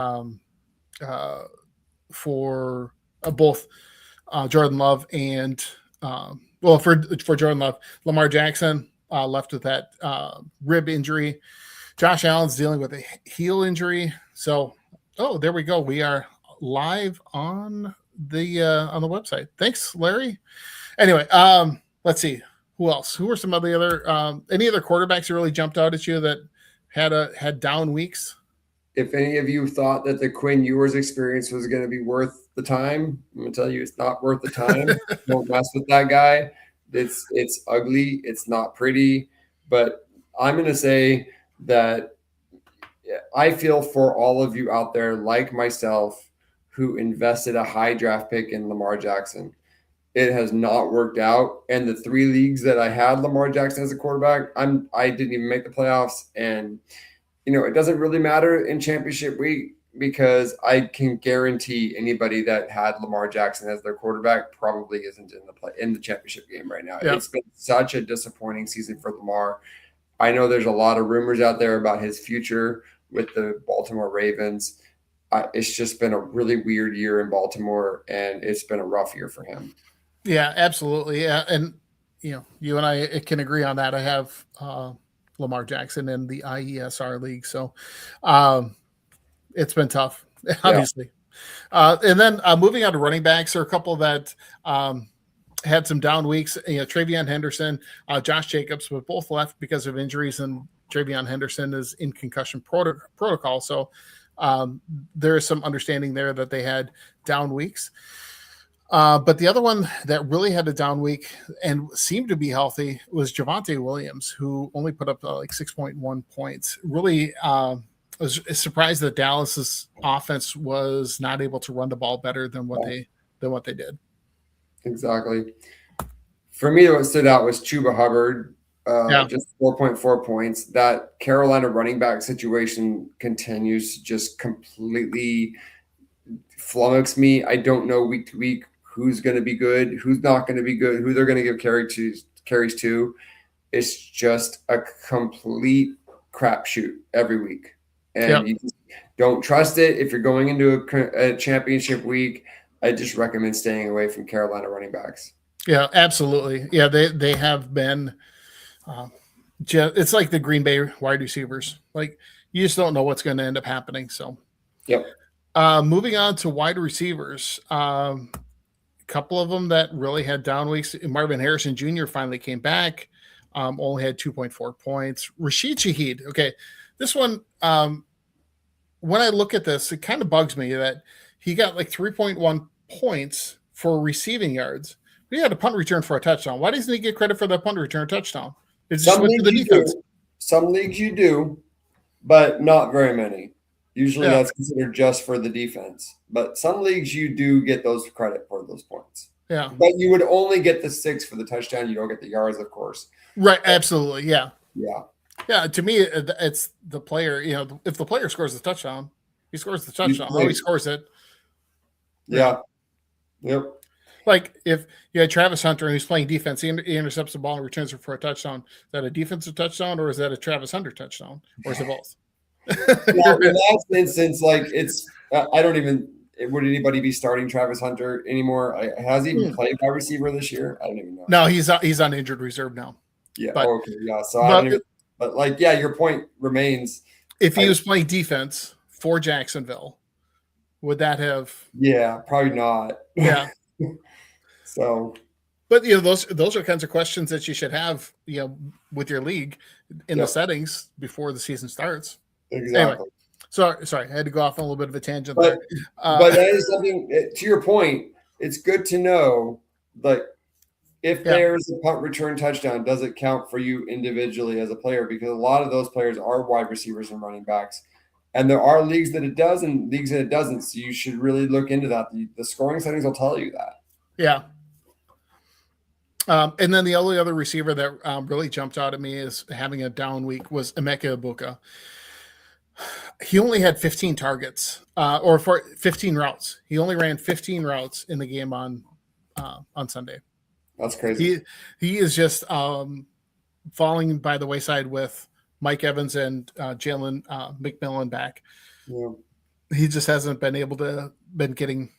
um, uh, for both Jordan Love and for Jordan Love, Lamar Jackson left with that rib injury. Josh Allen's dealing with a heel injury. So, there we go. We are live on the website. Thanks, Larry. Anyway, let's see who else. Who were some of the other any other quarterbacks who really jumped out at you that had down weeks? If any of you thought that the Quinn Ewers experience was going to be worth the time, I'm going to tell you it's not worth the time. Don't mess with that guy. It's ugly. It's not pretty. But I'm going to say that I feel for all of you out there, like myself, who invested a high draft pick in Lamar Jackson. It has not worked out. And the 3 leagues that I had Lamar Jackson as a quarterback, I didn't even make the playoffs. And it doesn't really matter in championship week because I can guarantee anybody that had Lamar Jackson as their quarterback probably isn't in the championship game right now. Yeah. It's been such a disappointing season for Lamar. I know there's a lot of rumors out there about his future with the Baltimore Ravens. It's just been a really weird year in Baltimore, and it's been a rough year for him. Yeah, absolutely. Yeah, and you and I can agree on that. I have Lamar Jackson in the IESR league, so it's been tough, obviously. Yeah. And then moving on to running backs, there are a couple that had some down weeks. Travion Henderson, Josh Jacobs, but both left because of injuries, and Travion Henderson is in concussion protocol. So there is some understanding there that they had down weeks. But the other one that really had a down week and seemed to be healthy was Javonte Williams, who only put up like 6.1 points. Really was surprised that Dallas's offense was not able to run the ball better than what they did. Exactly. For me, what stood out was Chuba Hubbard, just 4.4 points. That Carolina running back situation continues to just completely flummox me. I don't know week to week who's going to be good, who's not going to be good, who they're going to give carries to. It's just a complete crapshoot every week. And you just don't trust it. If you're going into a championship week, I just recommend staying away from Carolina running backs. Yeah, absolutely. Yeah, they have been it's like the Green Bay wide receivers. Like, you just don't know what's going to end up happening. So, yep. Moving on to wide receivers. A couple of them that really had down weeks. Marvin Harrison Jr. finally came back. Only had 2.4 points. Rashid Shaheed. Okay, this one, when I look at this, it kind of bugs me that he got like 3.1 points for receiving yards. He had a punt return for a touchdown. Why doesn't he get credit for that punt return touchdown? It's just went to the defense. Some leagues you do, but not very many. Usually that's considered just for the defense. But some leagues you do get those credit for those points. Yeah. But you would only get the 6 for the touchdown. You don't get the yards, of course. Right. Absolutely. Yeah. Yeah. Yeah. To me, it's the player. If the player scores the touchdown, he scores the touchdown. He scores it. Yeah. Yep. Like, if you had Travis Hunter and he's playing defense, he intercepts the ball and returns it for a touchdown. Is that a defensive touchdown, or is that a Travis Hunter touchdown, or is it both? Well, in that instance, like, it's I don't even would anybody be starting Travis Hunter anymore? Has he even played wide receiver this year? I don't even know. No, he's on injured reserve now. Yeah. Okay. Yeah. So I don't even. But your point remains. If he was playing defense for Jacksonville, would that have? Yeah, probably not. Yeah. So, but those are kinds of questions that you should have, with your league in the settings before the season starts. Exactly. Anyway, sorry, I had to go off on a little bit of a tangent there. But that is something, to your point, it's good to know, like, if there's a punt return touchdown, does it count for you individually as a player? Because a lot of those players are wide receivers and running backs. And there are leagues that it does and leagues that it doesn't. So you should really look into that. The scoring settings will tell you that. Yeah. And then the only other receiver that really jumped out at me as having a down week was Emeka Egbuka. He only had 15 targets, or for 15 routes. He only ran 15 routes in the game on Sunday. That's crazy. He is just falling by the wayside with Mike Evans and Jalen McMillan back. Yeah. he just hasn't been getting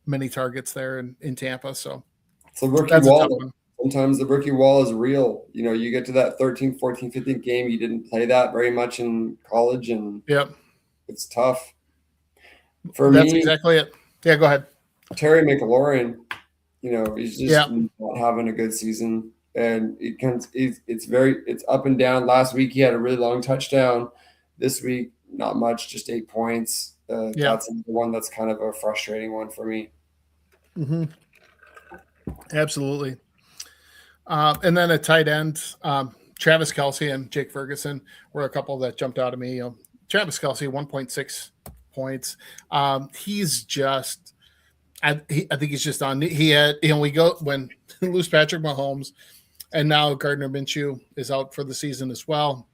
many targets there in Tampa. So It's a rookie that's a tough wall. one. Sometimes the rookie wall is real. You get to that 13, 14, 15 game, you didn't play that very much in college, and Yep, it's tough. For that's me, exactly it. Yeah, go ahead. Terry McLaurin, he's just Yeah, not having a good season. And it's up and down. Last week he had a really long touchdown. This week, not much, just 8 points. yeah, That's the one that's kind of a frustrating one for me. hmm absolutely. And then at tight end, Travis Kelce and Jake Ferguson were a couple that jumped out at me. Travis Kelce, 1.6 points. He's just, I think he's just on. He had, we go when lose Patrick Mahomes, and now Gardner Minshew is out for the season as well.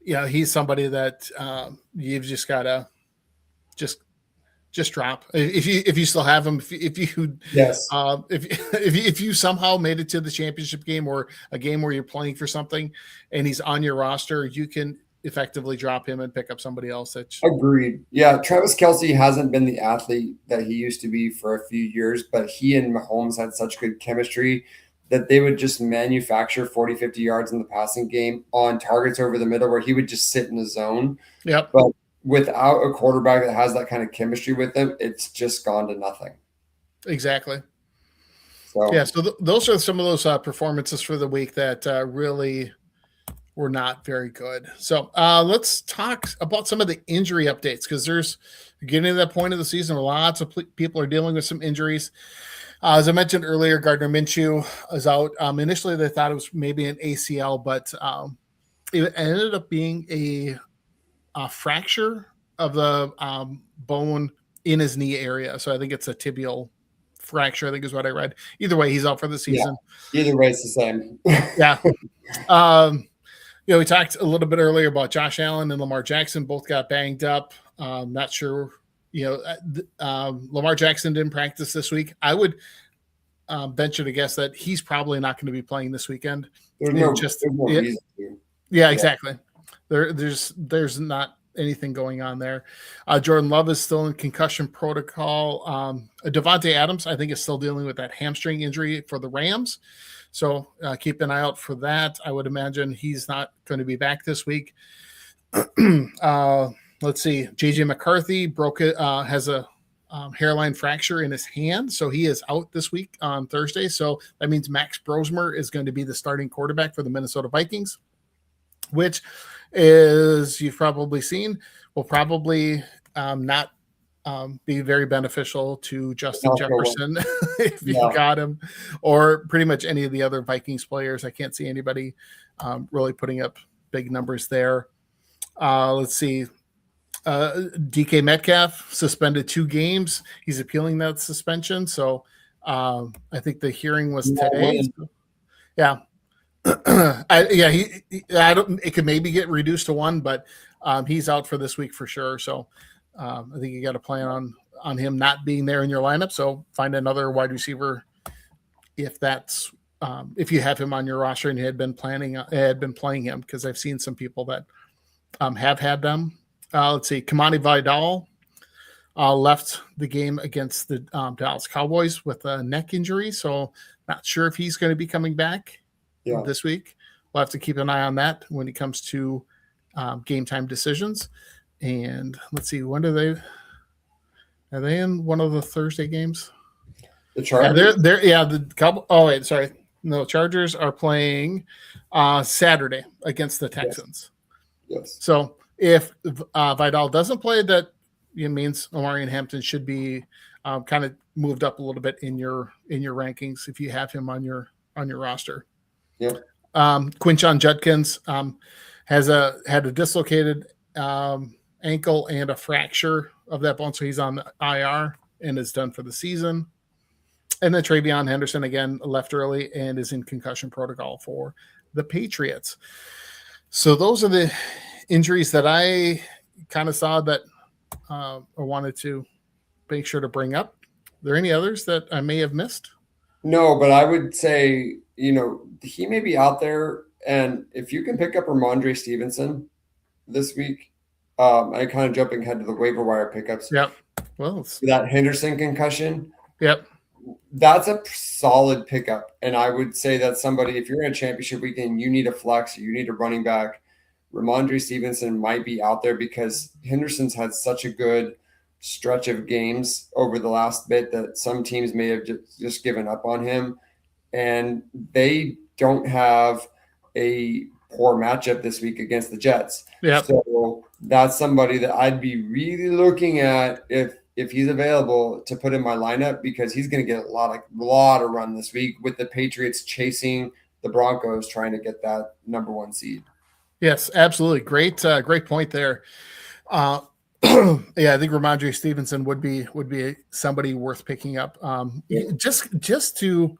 He's somebody that you've just gotta just drop if you still have him. Yes, If you somehow made it to the championship game or a game where you're playing for something, and he's on your roster, you can effectively drop him and pick up somebody else. agreed. Yeah, Travis Kelce hasn't been the athlete that he used to be for a few years, but he and Mahomes had such good chemistry that they would just manufacture 40, 50 yards in the passing game on targets over the middle where he would just sit in the zone. Yep, But without a quarterback that has that kind of chemistry with him, it's just gone to nothing. exactly. So Yeah, so those are some of those performances for the week that really were not very good. So let's talk about some of the injury updates, because there's getting to that point of the season where lots of people are dealing with some injuries. As I mentioned earlier, Gardner Minshew is out. Initially, they thought it was maybe an ACL, but it ended up being a fracture of the bone in his knee area. So I think it's a tibial fracture, I think is what I read. Either way, he's out for the season. Yeah, either way, it's the same. Yeah. We talked a little bit earlier about Josh Allen and Lamar Jackson both got banged up. Not sure. Lamar Jackson didn't practice this week. I would venture to guess that he's probably not going to be playing this weekend. There's no reason to. Yeah, exactly. There's not anything going on there. Jordan Love is still in concussion protocol. Devontae Adams, I think, is still dealing with that hamstring injury for the Rams. So keep an eye out for that. I would imagine he's not going to be back this week. Let's see. JJ McCarthy has a hairline fracture in his hand, so he is out this week on Thursday. So that means Max Brosmer is going to be the starting quarterback for the Minnesota Vikings, which is, you've probably seen, will probably not be very beneficial to Justin Jefferson if you got him, or pretty much any of the other Vikings players. I can't see anybody really putting up big numbers there. Let's see. DK Metcalf suspended 2 games. He's appealing that suspension. So I think the hearing was today. Yeah. It could maybe get reduced to 1, but he's out for this week for sure. So I think you got to plan on him not being there in your lineup. So find another wide receiver if that's if you have him on your roster and you had been playing him, because I've seen some people that have had them. Let's see, Kamani Vidal left the game against the Dallas Cowboys with a neck injury, so not sure if he's going to be coming back this week. We'll have to keep an eye on that when it comes to game time decisions. And let's see, when are they in one of the Thursday games? The Chargers? The Cowboys. Oh, wait, sorry. No, Chargers are playing Saturday against the Texans. Yes. So if Vidal doesn't play, that means Omarion Hampton should be kind of moved up a little bit in your rankings if you have him on your roster. Yeah. Quinshon Judkins had a dislocated ankle and a fracture of that bone, so he's on the IR and is done for the season. And then Travion Henderson again left early and is in concussion protocol for the Patriots. So those are the injuries that I kind of saw that I wanted to make sure to bring up. Are there any others that I may have missed? No, but I would say, he may be out there, and if you can pick up Ramondre Stevenson this week, I kind of jumping ahead to the waiver wire pickups. Yep. Well, That Henderson concussion, yep. that's a solid pickup. And I would say that somebody, if you're in a championship weekend, you need a flex, you need a running back. Ramondre Stevenson might be out there because Henderson's had such a good stretch of games over the last bit that some teams may have just given up on him. And they don't have a poor matchup this week against the Jets. Yep. So that's somebody that I'd be really looking at if he's available to put in my lineup, because he's going to get a lot of run this week with the Patriots chasing the Broncos trying to get that number 1 seed. Yes, absolutely. Great point there. Yeah, I think Ramondre Stevenson would be somebody worth picking up. Just to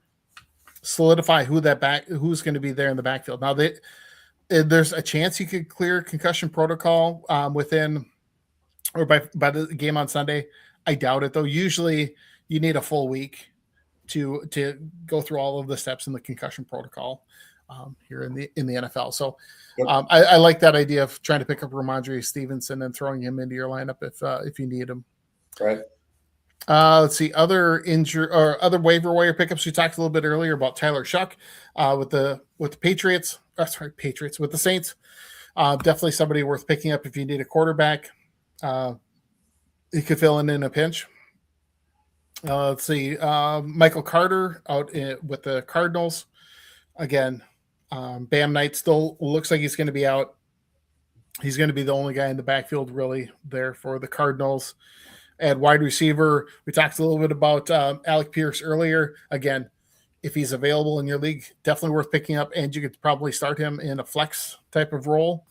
solidify who's going to be there in the backfield. Now there's a chance he could clear concussion protocol within or by the game on Sunday. I doubt it though. Usually you need a full week to go through all of the steps in the concussion protocol here in the NFL. So I like that idea of trying to pick up Ramondre Stevenson and throwing him into your lineup if you need him. Right. Let's see, other injury or other waiver wire pickups. We talked a little bit earlier about Tyler Shuck with the Patriots. Patriots with the Saints. Definitely somebody worth picking up if you need a quarterback. He could fill in a pinch. Let's see, Michael Carter out with the Cardinals. Again, Bam Knight still looks like he's going to be out. He's going to be the only guy in the backfield really there for the Cardinals. At wide receiver, we talked a little bit about Alec Pierce earlier. Again, if he's available in your league, definitely worth picking up, and you could probably start him in a flex type of role.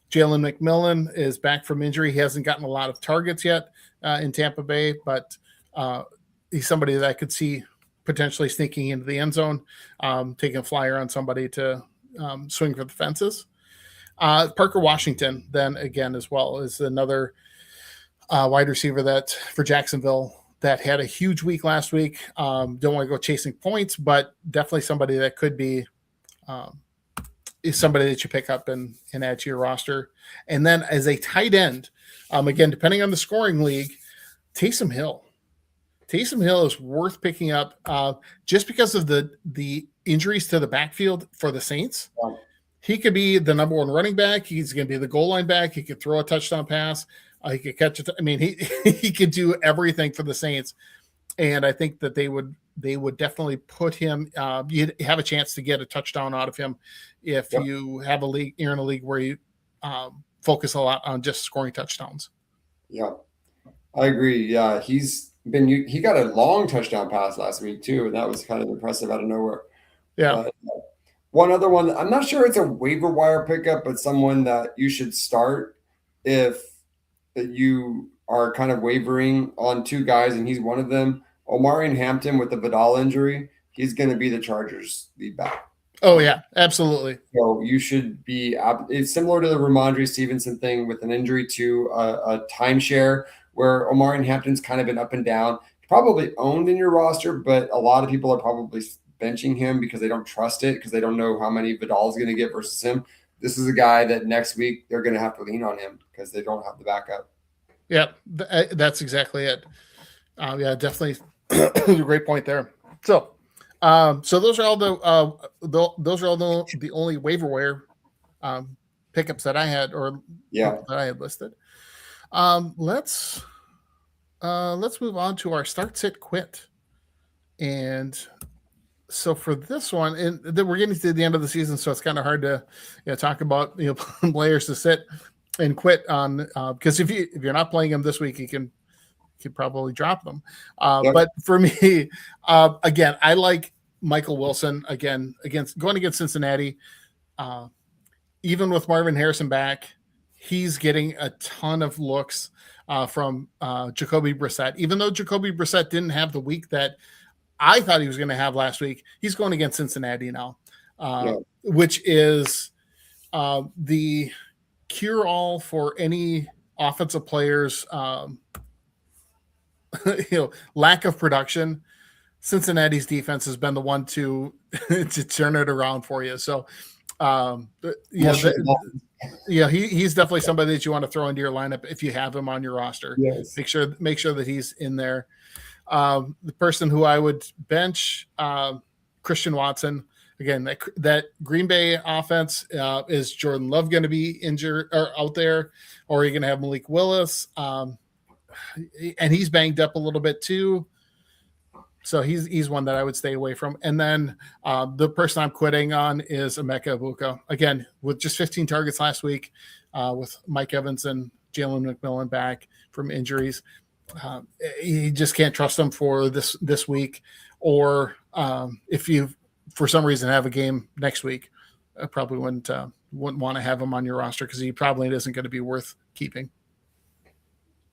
Jalen McMillan is back from injury. He hasn't gotten a lot of targets yet in Tampa Bay, but he's somebody that I could see potentially sneaking into the end zone, taking a flyer on somebody to swing for the fences. Parker Washington, then again, as well, is another wide receiver that for Jacksonville that had a huge week last week. Don't want to go chasing points, but definitely somebody that could be is somebody that you pick up and add to your roster. And then as a tight end, again, depending on the scoring league, Taysom Hill. Taysom Hill is worth picking up just because of the injuries to the backfield for the Saints. Yeah. He could be the number 1 running back. He's going to be the goal line back. He could throw a touchdown pass. He could catch it. I mean, he could do everything for the Saints, and I think that they would definitely put him. You'd have a chance to get a touchdown out of him if you have you're in a league where you focus a lot on just scoring touchdowns. Yeah, I agree. Yeah, he got a long touchdown pass last week too, and that was kind of impressive out of nowhere. Yeah. One other one, I'm not sure it's a waiver wire pickup, but someone that you should start if you are kind of wavering on 2 guys, and he's one of them. Omarion Hampton with the Vidal injury, he's going to be the Chargers lead back. Oh, yeah, absolutely. So you should be – it's similar to the Ramondre Stevenson thing with an injury to a timeshare where Omarion Hampton's kind of been up and down. Probably owned in your roster, but a lot of people are probably benching him because they don't trust it, because they don't know how many Vidal's going to get versus him. This is a guy that next week they're going to have to lean on him because they don't have the backup. Yeah, that's exactly it. Yeah, definitely a great point there. So those are all the only waiver wire pickups that I had that I had listed. Let's move on to our start, sit, quit. And so for this one, and then we're getting to the end of the season, so it's kind of hard to talk about players to sit and quit on because if you're not playing them this week, you can probably drop them. But for me, again, I like Michael Wilson again going against Cincinnati. Even with Marvin Harrison back, he's getting a ton of looks from Jacoby Brissett. Even though Jacoby Brissett didn't have the week that I thought he was going to have last week, he's going against Cincinnati now, which is the cure-all for any offensive players' lack of production. Cincinnati's defense has been the one to turn it around for you. So, Yeah, he's definitely somebody that you want to throw into your lineup if you have him on your roster. Yes. Make sure that he's in there. The person who I would bench, Christian Watson. Again, that Green Bay offense, is Jordan Love going to be injured or out there, or are you going to have Malik Willis? And he's banged up a little bit too. So he's one that I would stay away from. And then the person I'm quitting on is Emeka Egbuka. Again, with just 15 targets last week, with Mike Evans and Jalen McMillan back from injuries. You just can't trust them for this week. Or if you, for some reason, have a game next week, I probably wouldn't want to have him on your roster because he probably isn't going to be worth keeping.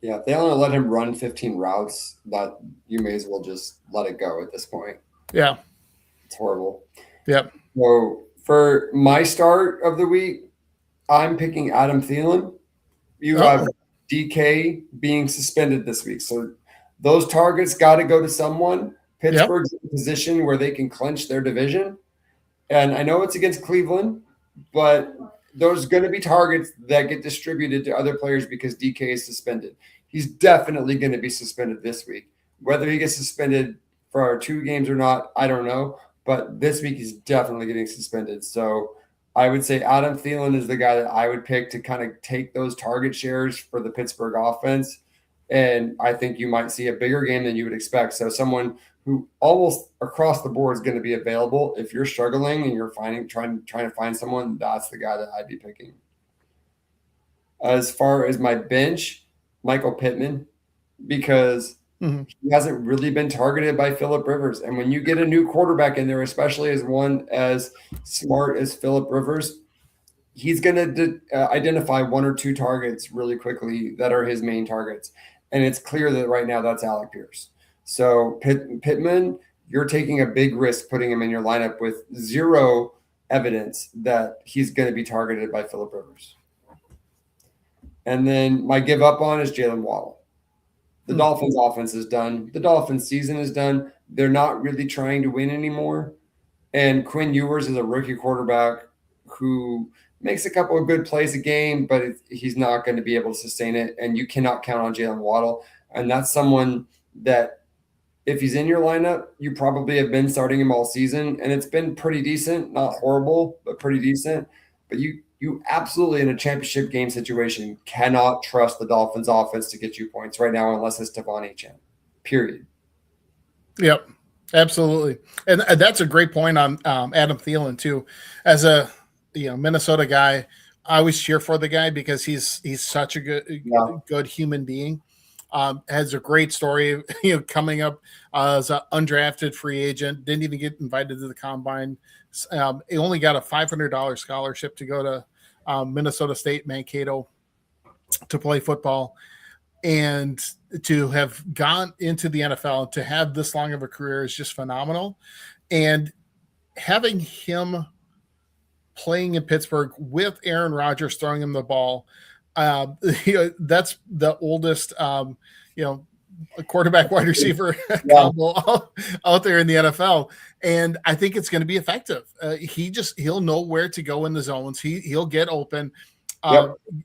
Yeah, if they only let him run 15 routes, that you may as well just let it go at this point. Yeah. It's horrible. Yep. So for my start of the week, I'm picking Adam Thielen. You have DK being suspended this week. So those targets got to go to someone. Pittsburgh's in a position where they can clinch their division. And I know it's against Cleveland, but there's going to be targets that get distributed to other players because DK is suspended. He's definitely going to be suspended this week. Whether he gets suspended for 2 games or not, I don't know. But this week he's definitely getting suspended. So I would say Adam Thielen is the guy that I would pick to kind of take those target shares for the Pittsburgh offense. And I think you might see a bigger game than you would expect. So someone who almost across the board is going to be available. If you're struggling and you're trying to find someone, that's the guy that I'd be picking. As far as my bench, Michael Pittman, because he hasn't really been targeted by Phillip Rivers. And when you get a new quarterback in there, especially as one as smart as Phillip Rivers, he's going to identify 1 or 2 targets really quickly that are his main targets. And it's clear that right now that's Alec Pierce. So Pittman, you're taking a big risk putting him in your lineup with 0 evidence that he's going to be targeted by Phillip Rivers. And then my give up on is Jalen Waddle. The Dolphins offense is done. The Dolphins season is done. They're not really trying to win anymore. And Quinn Ewers is a rookie quarterback who makes a couple of good plays a game, but he's not going to be able to sustain it. And you cannot count on Jalen Waddle. And that's someone that, if he's in your lineup, you probably have been starting him all season, and it's been pretty decent, not horrible, but pretty decent. But you absolutely, in a championship game situation, cannot trust the Dolphins offense to get you points right now unless it's Devon Achane, period. Yep, absolutely. And that's a great point on Adam Thielen too. As a Minnesota guy, I always cheer for the guy because he's such a good human being. Has a great story, coming up as an undrafted free agent, didn't even get invited to the combine. He only got a $500 scholarship to go to Minnesota State Mankato to play football, and to have gone into the NFL, to have this long of a career is just phenomenal. And having him playing in Pittsburgh with Aaron Rodgers throwing him the ball, that's the oldest, quarterback wide receiver combo out there in the NFL. And I think it's going to be effective. He'll know where to go in the zones. He'll get open.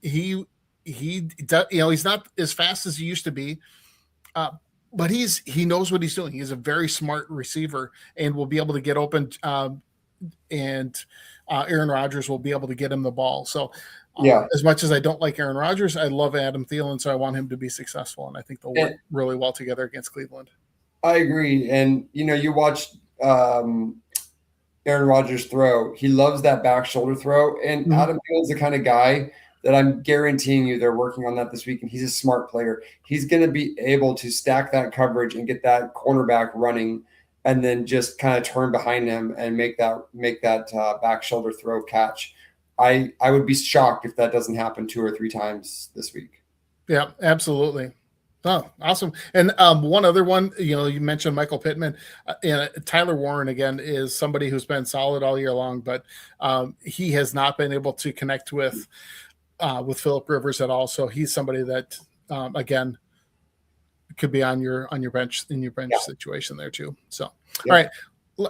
He he's not as fast as he used to be, but he knows what he's doing. He's a very smart receiver and will be able to get open. And Aaron Rodgers will be able to get him the ball. So, as much as I don't like Aaron Rodgers, I love Adam Thielen, so I want him to be successful, and I think they'll work really well together against Cleveland. I agree. And, you watch Aaron Rodgers throw. He loves that back shoulder throw, and Adam Thielen's the kind of guy that I'm guaranteeing you they're working on that this week, and he's a smart player. He's going to be able to stack that coverage and get that cornerback running, and then just kind of turn behind him and make that back shoulder throw catch. I would be shocked if that doesn't happen 2 or 3 times this week. Yeah, absolutely. Oh, awesome. And one other one, you mentioned Michael Pittman. Tyler Warren, again, is somebody who's been solid all year long, but he has not been able to connect with Phillip Rivers at all. So he's somebody that, again, could be on your bench situation there too. So, all right.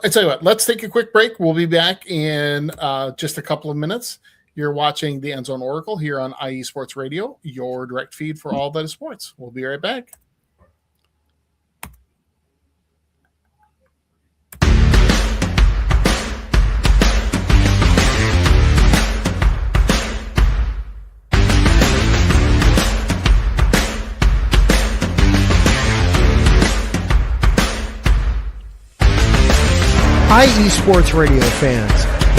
I tell you what, let's take a quick break. We'll be back in just a couple of minutes, You're watching the End Zone Oracle here on IE Sports Radio, your direct feed for all that is sports. We'll be right back. IE Sports Radio fans,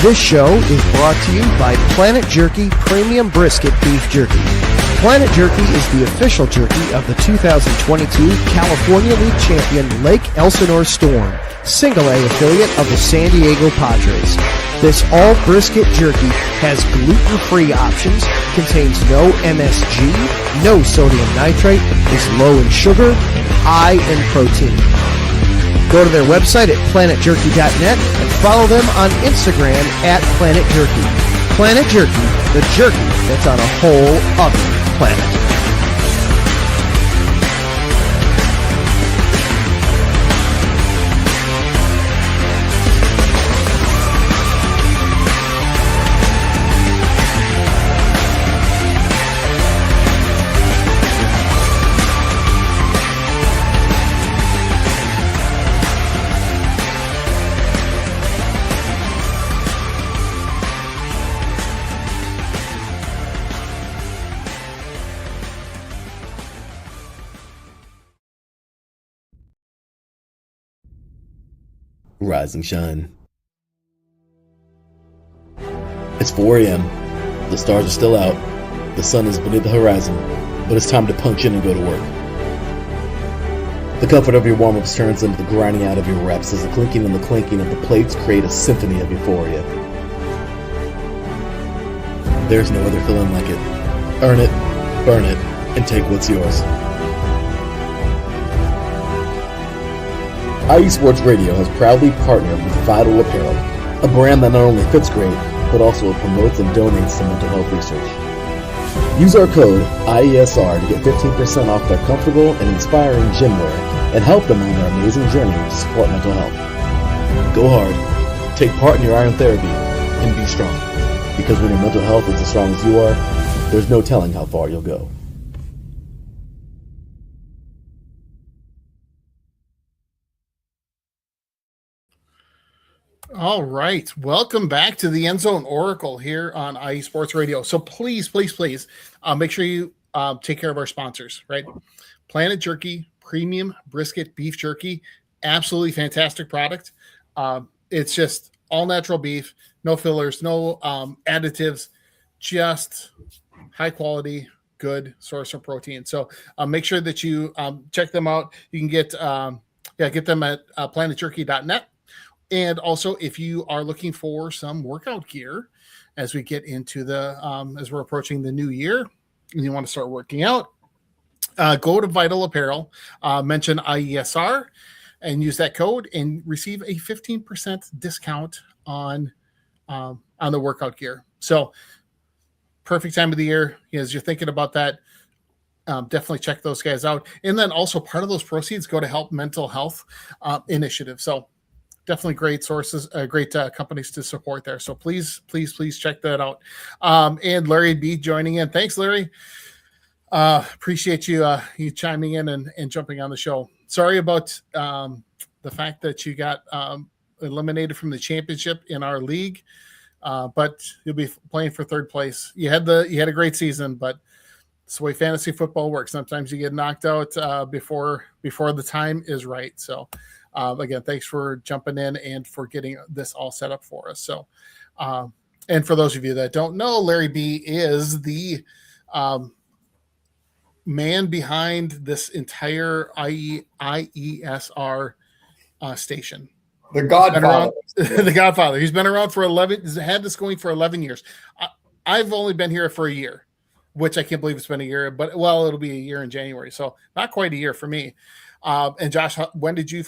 this show is brought to you by Planet Jerky Premium Brisket Beef Jerky. Planet Jerky is the official jerky of the 2022 California League champion Lake Elsinore Storm, Single A affiliate of the San Diego Padres. This all brisket jerky has gluten-free options, contains no MSG, no sodium nitrate, is low in sugar, and high in protein. Go to their website at planetjerky.net and follow them on Instagram at Planet Jerky. Planet Jerky, the jerky that's on a whole other planet. Rise and shine. It's 4 a.m. The stars are still out. The sun is beneath the horizon, but it's time to punch in and go to work. The comfort of your warm-ups turns into the grinding out of your reps as the clinking and the clanking of the plates create a symphony of euphoria. There's no other feeling like it. Earn it, burn it, and take what's yours. IE Sports Radio has proudly partnered with Vital Apparel, a brand that not only fits great, but also promotes and donates to mental health research. Use our code IESR to get 15% off their comfortable and inspiring gym wear and help them on their amazing journey to support mental health. Go hard, take part in your iron therapy, and be strong. Because when your mental health is as strong as you are, there's no telling how far you'll go. All right. Welcome back to the End Zone Oracle here on IE Sports Radio. So please make sure you take care of our sponsors, right? Planet Jerky, premium brisket beef jerky, absolutely fantastic product. It's just all natural beef, no fillers, no additives, just high quality, good source of protein. So make sure that you check them out. You can get them at planetjerky.net. And also, if you are looking for some workout gear as we get into as we're approaching the new year and you want to start working out, go to Vital Apparel, mention IESR, and use that code and receive a 15% discount on the workout gear. So, perfect time of the year as you're thinking about that. Definitely check those guys out. And then also part of those proceeds go to help mental health initiatives. So definitely great sources, great companies to support there. So please check that out. And Larry B joining in. Thanks, Larry. Appreciate you chiming in and jumping on the show. Sorry about the fact that you got eliminated from the championship in our league, but you'll be playing for third place. You had a great season, but it's the way fantasy football works. Sometimes you get knocked out before the time is right. So again, thanks for jumping in and for getting this all set up for us. So, and for those of you that don't know, Larry B is the man behind this entire IESR station. The Godfather. The Godfather. He's been around for 11. He's had this going for 11 years. I've only been here for a year, which I can't believe it's been a year, but it'll be a year in January. So not quite a year for me. And Josh, when did you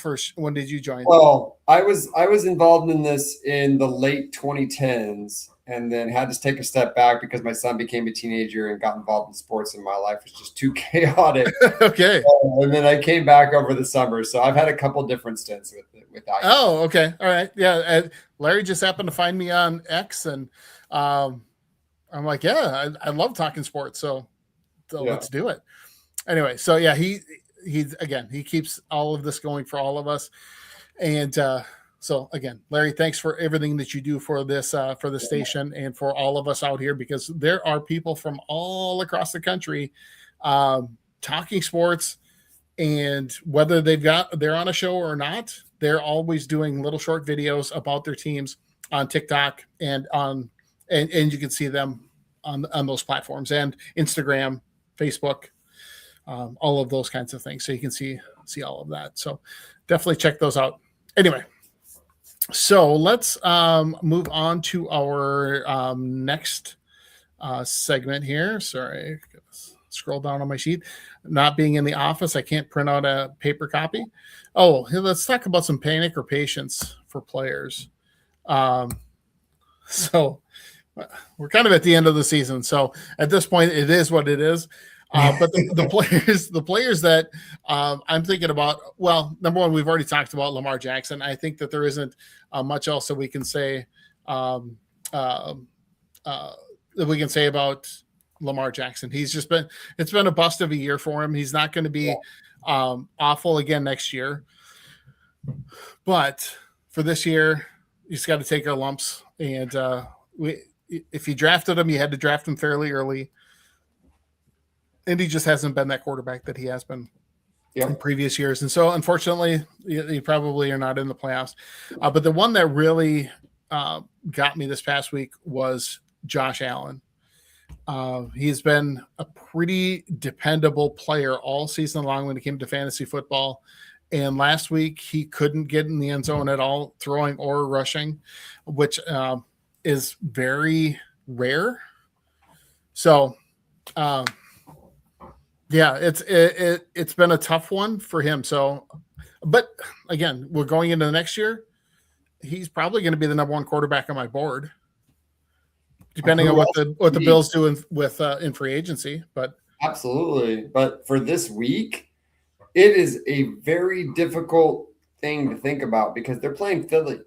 join? Well, I was involved in this in the late 2010s and then had to take a step back because my son became a teenager and got involved in sports and my life was just too chaotic. Okay. And then I came back over the summer. So I've had a couple different stints with IE. Oh, okay. All right. Yeah. Larry just happened to find me on X and I'm like, yeah, I love talking sports. So Yeah. let's do it. Anyway, so yeah, he's again, he keeps all of this going for all of us. And so again, Larry, thanks for everything that you do for this station and for all of us out here, because there are people from all across the country talking sports, and whether they're on a show or not, they're always doing little short videos about their teams on TikTok and and you can see them on those platforms and Instagram, Facebook, all of those kinds of things. So you can see all of that. So definitely check those out. Anyway, so let's move on to our next segment here. Sorry, scroll down on my sheet. Not being in the office, I can't print out a paper copy. Oh, let's talk about some panic or patience for players. So we're kind of at the end of the season. So at this point, it is what it is. But the players that I'm thinking about, well, number one, we've already talked about Lamar Jackson. I think that there isn't much else that we can say about Lamar Jackson. It's been a bust of a year for him. He's not going to be awful again next year. But for this year, you just got to take our lumps. And if you drafted him, you had to draft him fairly early. And he just hasn't been that quarterback that he has been in previous years. And so, unfortunately, you probably are not in the playoffs. But the one that really got me this past week was Josh Allen. He's been a pretty dependable player all season long when it came to fantasy football. And last week, he couldn't get in the end zone at all, throwing or rushing, which is very rare. So, yeah, it's been a tough one for him. So, but again, we're going into the next year. He's probably going to be the number one quarterback on my board, depending on what the Bills do in free agency. But absolutely. But for this week, it is a very difficult thing to think about because they're playing Philly,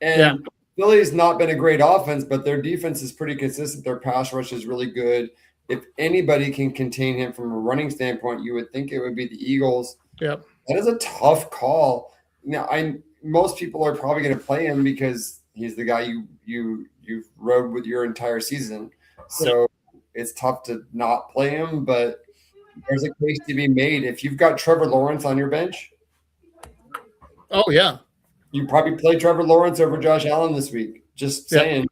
and Philly's not been a great offense, but their defense is pretty consistent. Their pass rush is really good. If anybody can contain him from a running standpoint, you would think it would be the Eagles. Yep. That is a tough call. Now, most people are probably going to play him because he's the guy you've rode with your entire season. So it's tough to not play him, but there's a case to be made. If you've got Trevor Lawrence on your bench, oh yeah, you probably play Trevor Lawrence over Josh Allen this week. Just saying.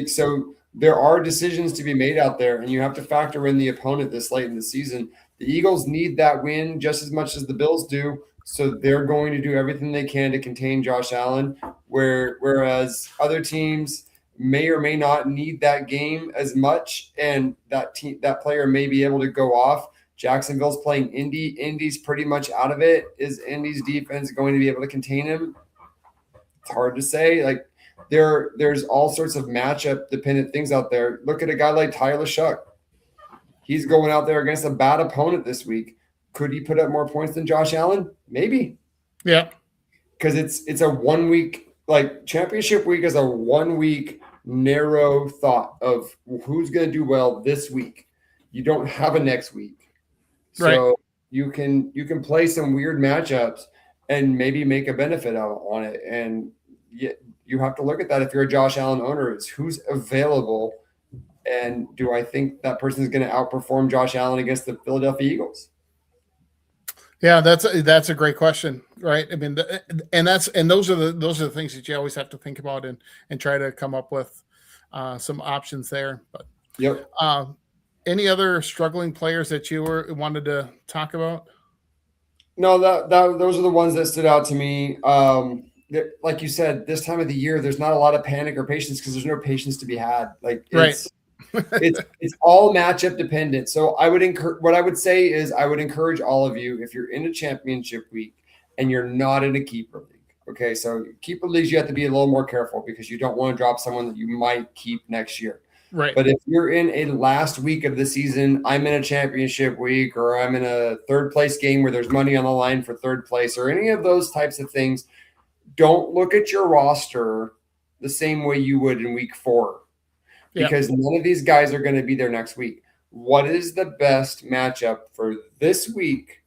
So there are decisions to be made out there, and you have to factor in the opponent this late in the season. The Eagles need that win just as much as the Bills do, so they're going to do everything they can to contain Josh Allen, whereas other teams may or may not need that game as much, and that player may be able to go off. Jacksonville's playing Indy. Indy's pretty much out of it. Is Indy's defense going to be able to contain him? It's hard to say. Like there's all sorts of matchup dependent things out there. Look at a guy like Tyler Shuck. He's going out there against a bad opponent this week. Could he put up more points than Josh Allen? Maybe. Yeah. Because it's a 1 week, like championship week is a 1 week narrow thought of who's going to do well this week. You don't have a next week. So you can play some weird matchups and maybe make a benefit on it. And you have to look at that if you're a Josh Allen owner, is who's available, and do I think that person is going to outperform Josh Allen against the Philadelphia Eagles? Yeah, that's a great question, right? I mean, those are the things that you always have to think about and try to come up with some options there. But any other struggling players that you wanted to talk about? No, those are the ones that stood out to me. Like you said, this time of the year, there's not a lot of panic or patience because there's no patience to be had. Like it's all matchup dependent. So I would encourage all of you, if you're in a championship week and you're not in a keeper league. Okay, so keeper leagues, you have to be a little more careful because you don't want to drop someone that you might keep next year. Right. But if you're in a last week of the season, I'm in a championship week, or I'm in a third place game where there's money on the line for third place, or any of those types of things, don't look at your roster the same way you would in week 4. Yeah. because none of these guys are going to be there next week. What is the best matchup for this week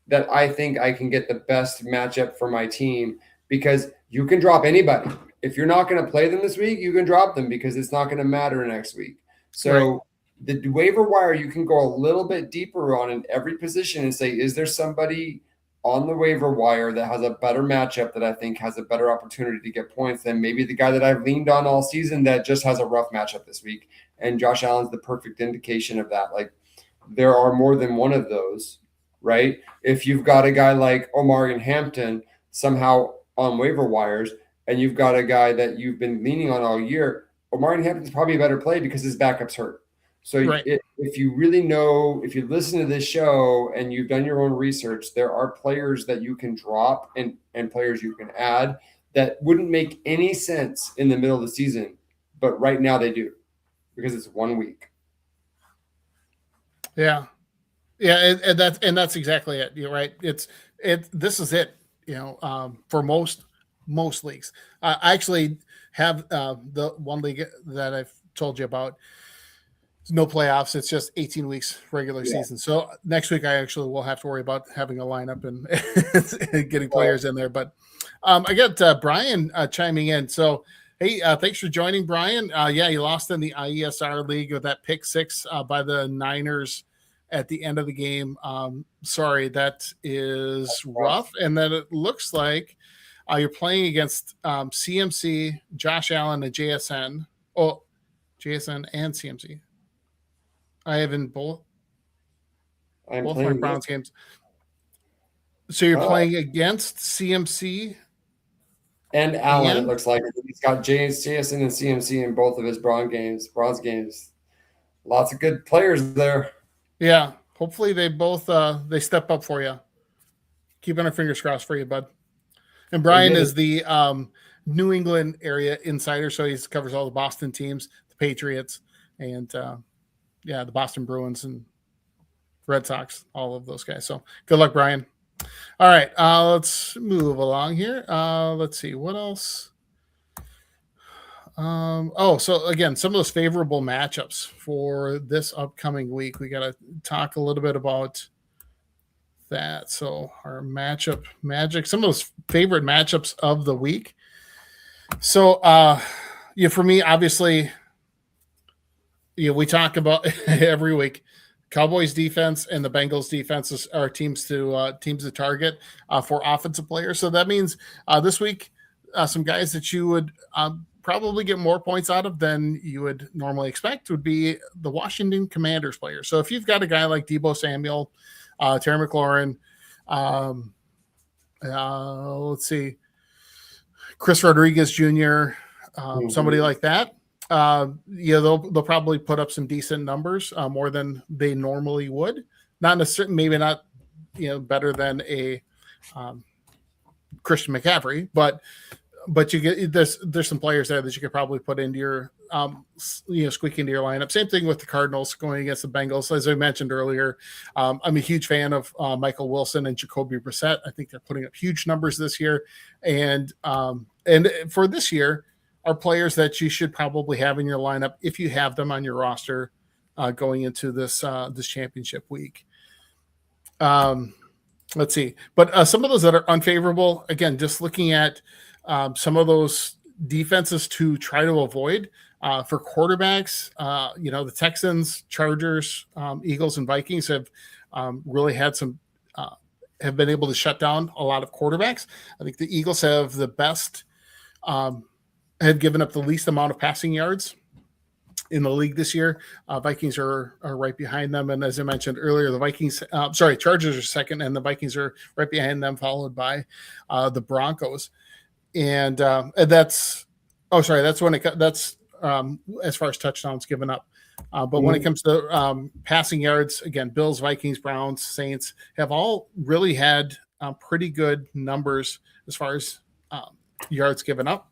that I think I can get the best matchup for my team? Because you can drop anybody. If you're not going to play them this week, you can drop them because it's not going to matter next week. So the waiver wire, you can go a little bit deeper on in every position and say, is there somebody on the waiver wire that has a better matchup that I think has a better opportunity to get points than maybe the guy that I've leaned on all season that just has a rough matchup this week? And Josh Allen's the perfect indication of that. Like, there are more than one of those, right? If you've got a guy like Omarion Hampton somehow on waiver wires, and you've got a guy that you've been leaning on all year, Omarion Hampton's probably a better play because his backup's hurt. So if you really know, if you listen to this show and you've done your own research, there are players that you can drop and players you can add that wouldn't make any sense in the middle of the season, but right now they do because it's 1 week. Yeah. Yeah. And that's exactly it. You're right. This is it, for most leagues. I actually have the one league that I've told you about. No playoffs. It's just 18 weeks regular season. So next week I actually will have to worry about having a lineup and getting players in there. But I got Brian chiming in. So, hey, thanks for joining, Brian. You lost in the IESR league with that pick 6 by the Niners at the end of the game. Sorry, that is rough. And then it looks like you're playing against CMC, Josh Allen, and JSN. Oh, JSN and CMC. I have in both my Browns games. So you're playing against CMC and Allen. It looks like he's got JSN and CMC in both of his Browns games. Lots of good players there. Yeah, hopefully they both they step up for you. Keeping our fingers crossed for you, bud. And Brian is the New England area insider, so he covers all the Boston teams, the Patriots, and the Boston Bruins and Red Sox, all of those guys. So good luck, Brian. All right, let's move along here. Let's see what else. So again, some of those favorable matchups for this upcoming week. We got to talk a little bit about that. So our matchup magic, some of those favorite matchups of the week. So for me, obviously, we talk about every week. Cowboys defense and the Bengals defense are teams to target for offensive players. So that means this week, some guys that you would probably get more points out of than you would normally expect would be the Washington Commanders players. So if you've got a guy like Deebo Samuel, Terry McLaurin, let's see, Chris Rodriguez Jr., somebody like that, they'll probably put up some decent numbers, more than they normally would. Not necessarily, maybe not, better than a Christian McCaffrey, but you get there's some players there that you could probably put into your squeak into your lineup. Same thing with the Cardinals going against the Bengals. As I mentioned earlier, I'm a huge fan of Michael Wilson and Jacoby Brissett. I think they're putting up huge numbers this year, and for this year are players that you should probably have in your lineup if you have them on your roster going into this championship week. Let's see, but some of those that are unfavorable, again, just looking at some of those defenses to try to avoid for quarterbacks. The Texans, Chargers, Eagles, and Vikings have really had some have been able to shut down a lot of quarterbacks. I think the Eagles have the best, have given up the least amount of passing yards in the league this year. Vikings are right behind them. And as I mentioned earlier, the Chargers are second, and the Vikings are right behind them, followed by the Broncos. And that's as far as touchdowns given up. But when it comes to passing yards, again, Bills, Vikings, Browns, Saints have all really had pretty good numbers as far as yards given up.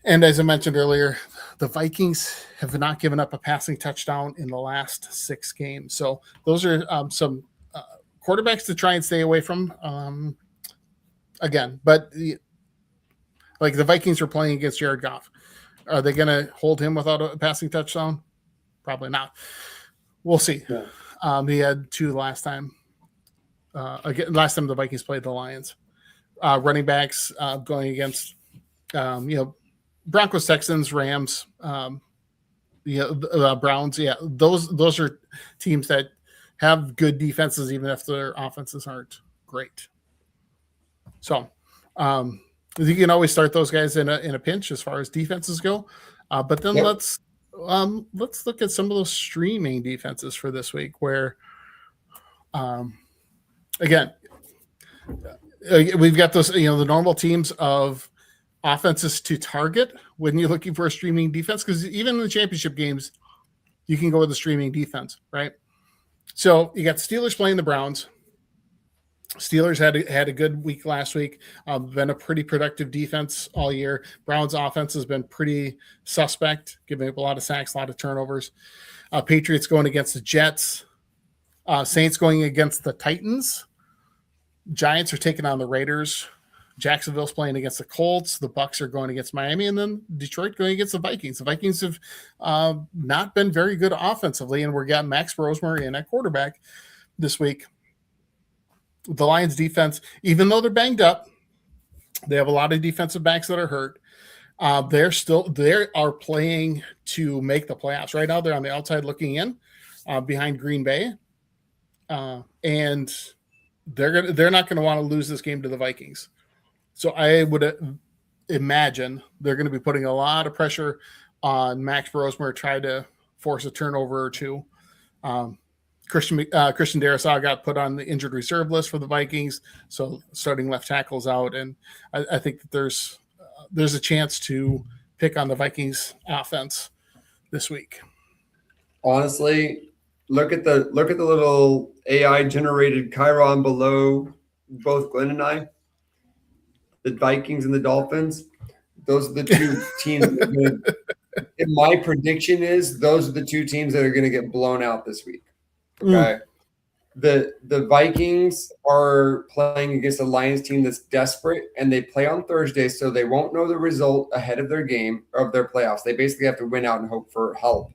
And as I mentioned earlier, the Vikings have not given up a passing touchdown in the last 6 games. So those are some quarterbacks to try and stay away from. Again, but like the Vikings are playing against Jared Goff. Are they going to hold him without a passing touchdown? Probably not. We'll see. Yeah. He had 2 last time. Last time the Vikings played the Lions. Running backs going against, Broncos, Texans, Rams, Browns. Yeah, those are teams that have good defenses, even if their offenses aren't great. So you can always start those guys in a pinch as far as defenses go. But then Yep. let's look at some of those streaming defenses for this week, where again, we've got those, the normal teams of offenses to target when you're looking for a streaming defense, because even in the championship games, you can go with the streaming defense, right? So you got Steelers playing the Browns. Steelers had a good week last week. Been a pretty productive defense all year. Browns offense has been pretty suspect, giving up a lot of sacks, a lot of turnovers. Patriots going against the Jets. Saints going against the Titans. Giants are taking on the Raiders. Jacksonville's playing against the Colts. The Bucs are going against Miami, and then Detroit going against the Vikings. The Vikings have not been very good offensively, and we've got Max Rosemary in at quarterback this week. The Lions defense, even though they're banged up, they have a lot of defensive backs that are hurt. They are playing to make the playoffs. Right now, they're on the outside looking in, behind Green Bay, and they're not going to want to lose this game to the Vikings. So I would imagine they're going to be putting a lot of pressure on Max Rosemary, try to force a turnover or two. Christian Darrisaw got put on the injured reserve list for the Vikings, so starting left tackle's out, and I think that there's a chance to pick on the Vikings offense this week. Honestly, look at the little AI generated Chiron below both Glenn and I. The Vikings and the Dolphins. Those are the two teams. And my prediction is those are the two teams that are going to get blown out this week. Okay. The Vikings are playing against a Lions team that's desperate, and they play on Thursday, so they won't know the result ahead of their game, of their playoffs. They basically have to win out and hope for help.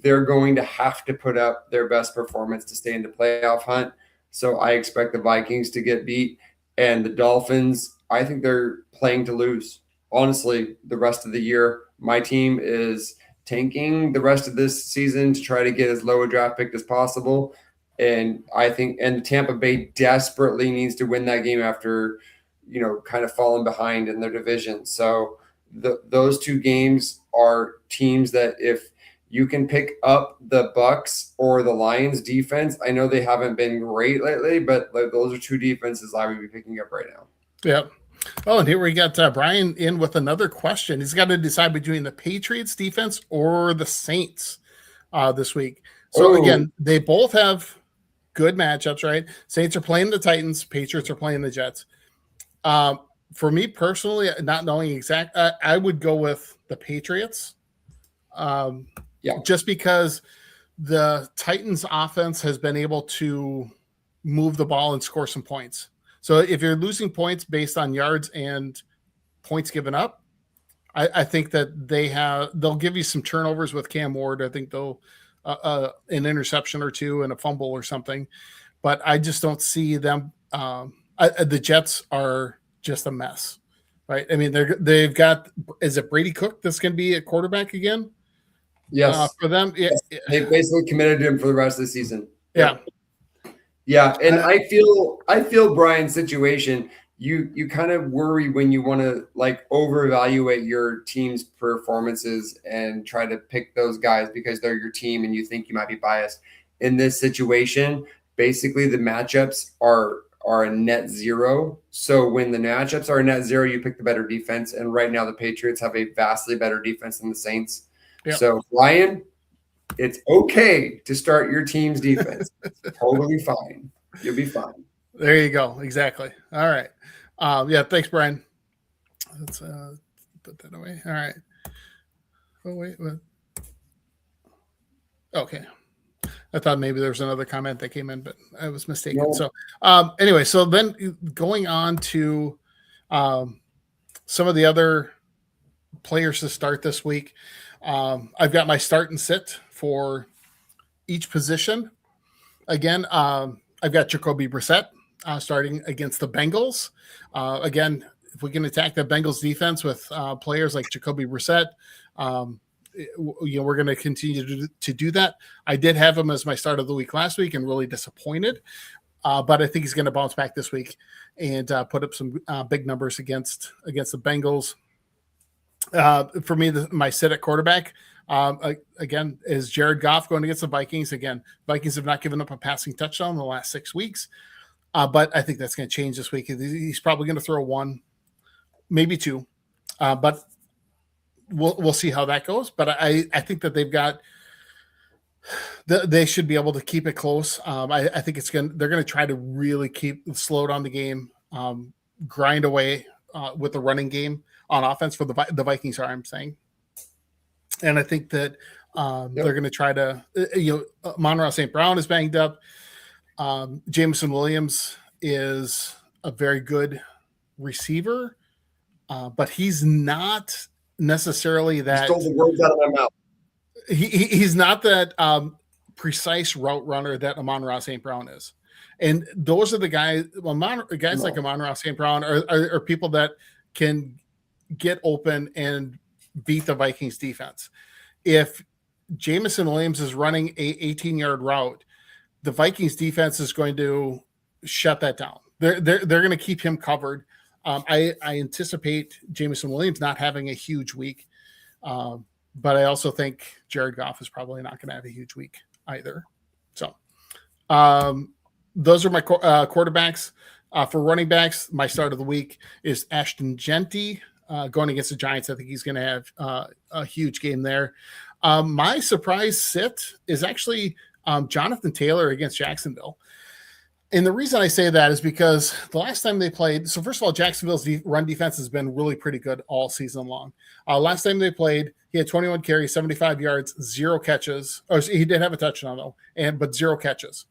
They're going to have to put up their best performance to stay in the playoff hunt. So I expect the Vikings to get beat, and the Dolphins, I think they're playing to lose. Honestly, the rest of the year, my team is tanking the rest of this season to try to get as low a draft pick as possible. And I think, and Tampa Bay desperately needs to win that game after, kind of falling behind in their division. So those two games are teams that if you can pick up the Bucs or the Lions defense, I know they haven't been great lately, but those are two defenses I would be picking up right now. Yep. Oh, and here we got Brian in with another question. He's got to decide between the Patriots defense or the Saints this week. So again, they both have good matchups, right? Saints are playing the Titans. Patriots are playing the Jets. For me personally, not knowing exact, I would go with the Patriots. Just because the Titans offense has been able to move the ball and score some points. So if you're losing points based on yards and points given up, I think that they'll give you some turnovers with Cam Ward. I think they'll an interception or two and a fumble or something, but I just don't see them. The Jets are just a mess, right? I mean, they've got, is it Brady Cook that's going to be a quarterback again? Yes, for them. Yeah, they basically committed him for the rest of the season. Yeah. Yeah, and I feel Brian's situation. You kind of worry when you want to over-evaluate your team's performances and try to pick those guys because they're your team and you think you might be biased. In this situation, basically the matchups are a net zero. So when the matchups are a net zero, you pick the better defense. And right now the Patriots have a vastly better defense than the Saints. Yep. So Brian, it's okay to start your team's defense. It's totally fine. You'll be fine. There you go. Exactly. All right. Thanks, Brian. Let's put that away. All right. Oh, wait. What? Okay. I thought maybe there was another comment that came in, but I was mistaken. No. So anyway, so then going on to some of the other players to start this week. I've got my start and sit for each position. Again, I've got Jacoby Brissett starting against the Bengals. Again, if we can attack the Bengals defense with players like Jacoby Brissett, we're going to continue to do that. I did have him as my start of the week last week and really disappointed. But I think he's going to bounce back this week and put up some big numbers against the Bengals. For me, my sit at quarterback, again, is Jared Goff going against the Vikings. Again, Vikings have not given up a passing touchdown in the last 6 weeks. But I think that's going to change this week. He's probably going to throw 1, maybe 2. But we'll see how that goes. But I think that they've got they should be able to keep it close. I think they're going to try to really slow down the game, grind away with the running game on offense for the Vikings are, I'm saying. And I think that they're going to try to, Monroe St. Brown is banged up. Jameson Williams is a very good receiver, but he's not necessarily that. You stole the words out of my mouth. He's not that precise route runner that Amon-Ra St. Brown is. And those are the guys, like Amon-Ra St. Brown are people that can get open and beat the Vikings defense. If Jameson Williams is running a 18-yard route, the Vikings defense is going to shut that down. They're going to keep him covered. I anticipate Jameson Williams not having a huge week. But I also think Jared Goff is probably not going to have a huge week either. So those are my quarterbacks. For running backs, my start of the week is Ashton Genty going against the Giants. I think he's going to have a huge game there. My surprise sit is actually Jonathan Taylor against Jacksonville. And the reason I say that is because the last time they played, so first of all, Jacksonville's run defense has been really pretty good all season long. Last time they played, he had 21 carries, 75 yards, 0 catches. Oh, he did have a touchdown though, but 0 catches.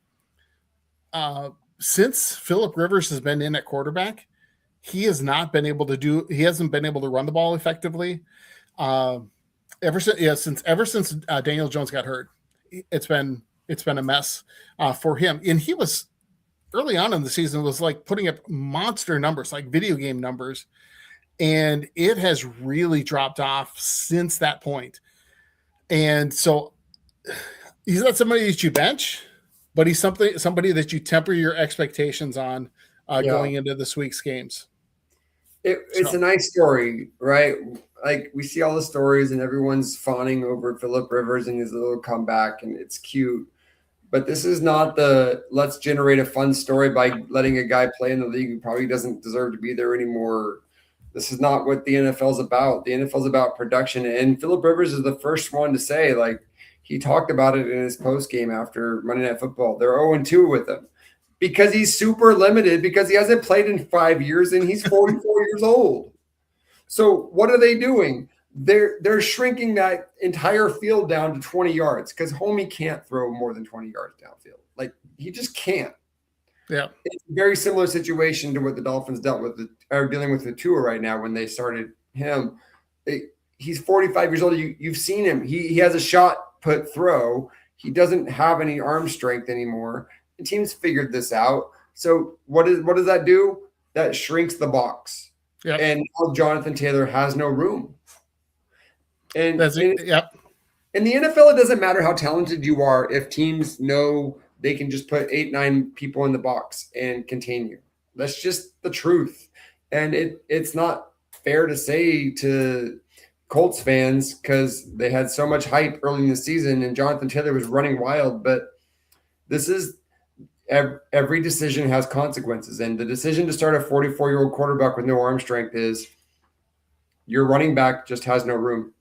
Since Phillip Rivers has been in at quarterback, he hasn't been able to run the ball effectively. Ever since Daniel Jones got hurt, it's been a mess for him. And he was early on in the season was like putting up monster numbers, like video game numbers. And it has really dropped off since that point. And so he's not somebody that you bench, but he's somebody that you temper your expectations on going into this week's games. It's a nice story, right? Like we see all the stories and everyone's fawning over Phillip Rivers and his little comeback, and it's cute. But this is not let's generate a fun story by letting a guy play in the league who probably doesn't deserve to be there anymore. This is not what the NFL is about. The NFL is about production. And Phillip Rivers is the first one to say, like, he talked about it in his post game after Monday Night Football. They're 0-2 with him because he's super limited because he hasn't played in 5 years and he's 44 years old. So what are they doing? They're shrinking that entire field down to 20 yards because homie can't throw more than 20 yards downfield. Like he just can't. Yeah. It's a very similar situation to what the Dolphins are dealing with Tua right now when they started him. He's 45 years old. You've seen him. He has a shot put throw. He doesn't have any arm strength anymore. The team's figured this out. So what does that do? That shrinks the box. Yep. And now Jonathan Taylor has no room. And yep. In the NFL, it doesn't matter how talented you are if teams know they can just put 8-9 people in the box and contain you. That's just the truth. And it's not fair to say to Colts fans because they had so much hype early in the season and Jonathan Taylor was running wild. But this is every decision has consequences. And the decision to start a 44-year-old quarterback with no arm strength is your running back just has no room.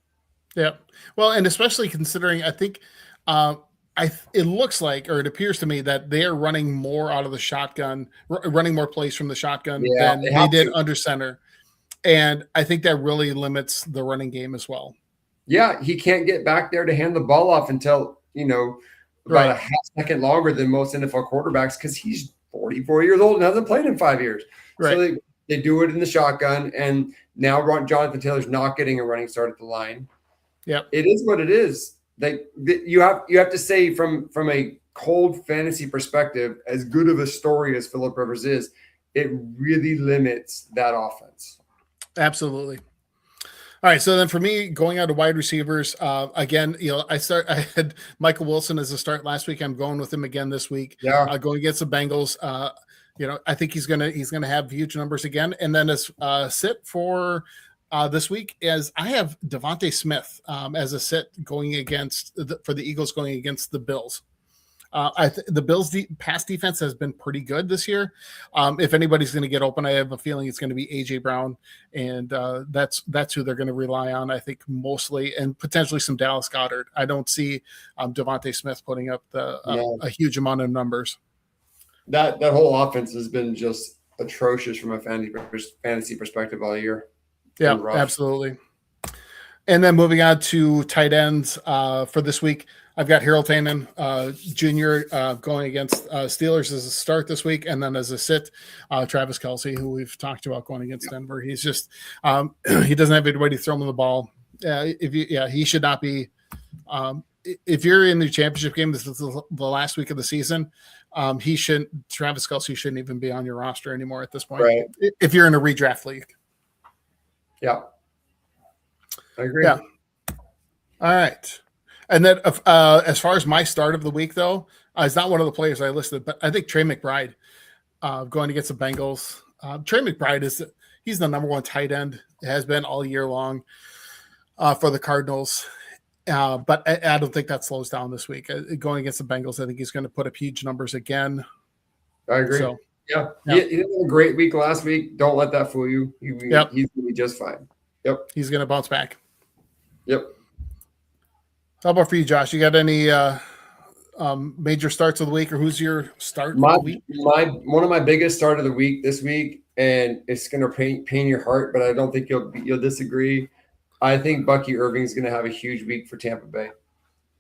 Yeah. Well, and especially considering, I think it looks like, or it appears to me that they are running more out of the shotgun, running more plays from the shotgun than they did under center. And I think that really limits the running game as well. Yeah. He can't get back there to hand the ball off until, about a half second longer than most NFL quarterbacks because he's 44 years old and hasn't played in 5 years. Right. So They do it in the shotgun, and now Jonathan Taylor's not getting a running start at the line. Yep. It is what it is. You have to say from a cold fantasy perspective, as good of a story as Phillip Rivers is, it really limits that offense. Absolutely. All right, so then for me, going out to wide receivers, again, I had Michael Wilson as a start last week. I'm going with him again this week. Yeah. Going against the Bengals. I think he's gonna have huge numbers again. And then as sit for this week is I have Devontae Smith as a sit going against for the Eagles going against the Bills. The Bills' pass defense has been pretty good this year. If anybody's going to get open, I have a feeling it's going to be AJ Brown, and that's who they're going to rely on. I think mostly, and potentially some Dallas Goedert. I don't see Devontae Smith putting up a huge amount of numbers. That whole offense has been just atrocious from a fantasy perspective all year. Yeah, absolutely. And then moving on to tight ends for this week, I've got Harold Tannen Jr. Going against Steelers as a start this week, and then as a sit, Travis Kelce, who we've talked about going against Denver. He's just he doesn't have anybody to throw him the ball. He should not be. If you're in the championship game, this is the last week of the season. Travis Kelce shouldn't even be on your roster anymore at this point. Right. If you're in a redraft league. Yeah. I agree. Yeah. All right. And then as far as my start of the week, though, it's not one of the players I listed, but I think Trey McBride going against the Bengals. Trey McBride he's the number one tight end. It has been all year long for the Cardinals. But I don't think that slows down this week. Going against the Bengals, I think he's going to put up huge numbers again. I agree. So, yeah. He had a great week last week. Don't let that fool you. He's going to be just fine. Yep. He's going to bounce back. Yep. How about for you, Josh? You got any major starts of the week, or who's your start of the week? One of my biggest start of the week this week, and it's going to pain your heart, but I don't think you'll disagree. I think Bucky Irving is going to have a huge week for Tampa Bay.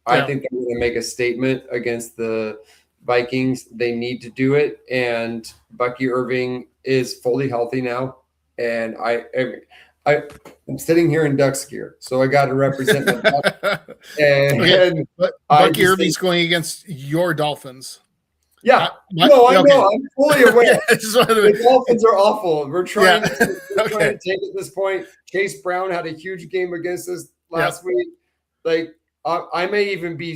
I think they're going to make a statement against the Vikings. They need to do it, and Bucky Irving is fully healthy now. And I'm sitting here in Ducks gear, so I got to represent the Ducks. And Bucky Irving's going against your Dolphins. Yeah, I know. I'm fully aware. The Dolphins are awful. We're trying to take at this point. Chase Brown had a huge game against us last week. Like I may even be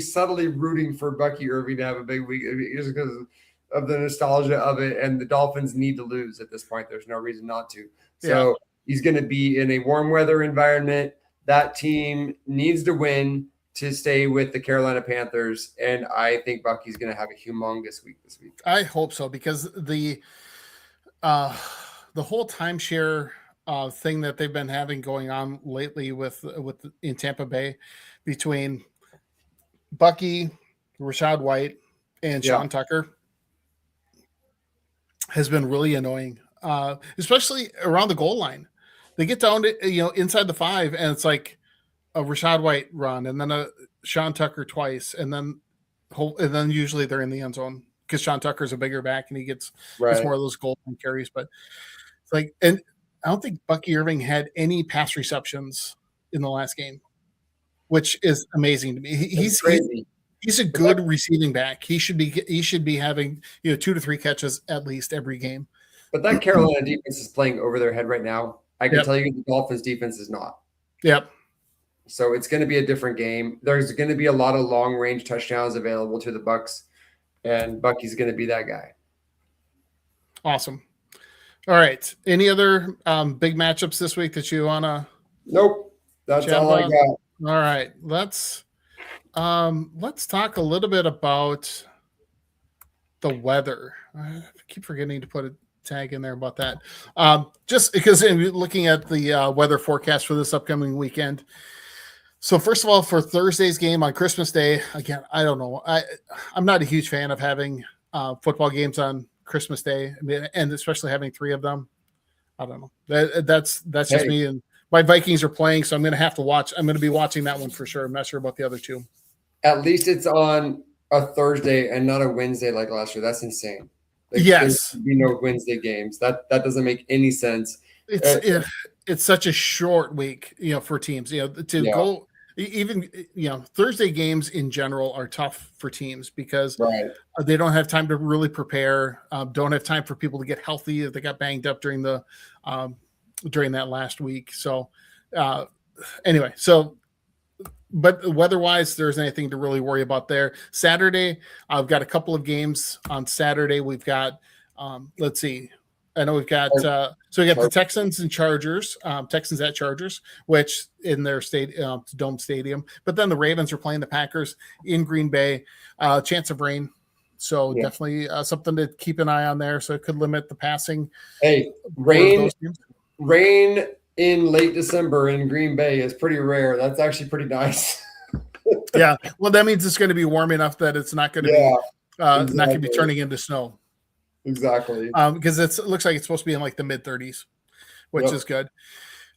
subtly rooting for Bucky Irving to have a big week just because of the nostalgia of it. And the Dolphins need to lose at this point. There's no reason not to. So he's going to be in a warm weather environment. That team needs to win to stay with the Carolina Panthers, and I think Bucky's going to have a humongous week this week. I hope so, because the whole timeshare thing that they've been having going on lately in Tampa Bay between Bucky, Rachaad White, and Sean Tucker has been really annoying, especially around the goal line. They get down to inside the 5, and it's like a Rachaad White run, and then a Sean Tucker twice, and then usually they're in the end zone because Sean Tucker's a bigger back and he gets more of those goal line carries. But it's like, and I don't think Bucky Irving had any pass receptions in the last game, which is amazing to me. He's a good receiving back. He should be having 2 to 3 catches at least every game. But that Carolina defense is playing over their head right now. I can tell you the Dolphins defense is not. Yep. So it's going to be a different game. There's going to be a lot of long-range touchdowns available to the Bucks, and Bucky's going to be that guy. Awesome. All right. Any other big matchups this week that you want to? Nope. That's all I got. All right. Let's talk a little bit about the weather. I keep forgetting to put a tag in there about that. Just because looking at the weather forecast for this upcoming weekend. So first of all, for Thursday's game on Christmas Day, again, I don't know. I'm not a huge fan of having football games on Christmas Day, and especially having 3 of them. I don't know. That's just me. And my Vikings are playing, so I'm going to have to watch. I'm going to be watching that one for sure. I'm not sure about the other 2. At least it's on a Thursday and not a Wednesday like last year. That's insane. Like, Yes. there should be no Wednesday games. That doesn't make any sense. It's such a short week, for teams, to Yeah. go even, Thursday games in general are tough for teams because Right. they don't have time to really prepare. Don't have time for people to get healthy if they got banged up during that last week. So anyway, but weather-wise, there's anything to really worry about there. Saturday, I've got a couple of games on Saturday. We've got, let's see. I know we've got, so we got the Texans and Chargers, Texans at Chargers, which in their Dome Stadium. But then the Ravens are playing the Packers in Green Bay. Chance of rain. So definitely something to keep an eye on there. So it could limit the passing. Hey, rain in late December in Green Bay is pretty rare. That's actually pretty nice. Yeah. Well, that means it's going to be warm enough that it's not going to be not going to be turning into snow. Exactly. Because it looks like it's supposed to be in like the mid 30s, which is good.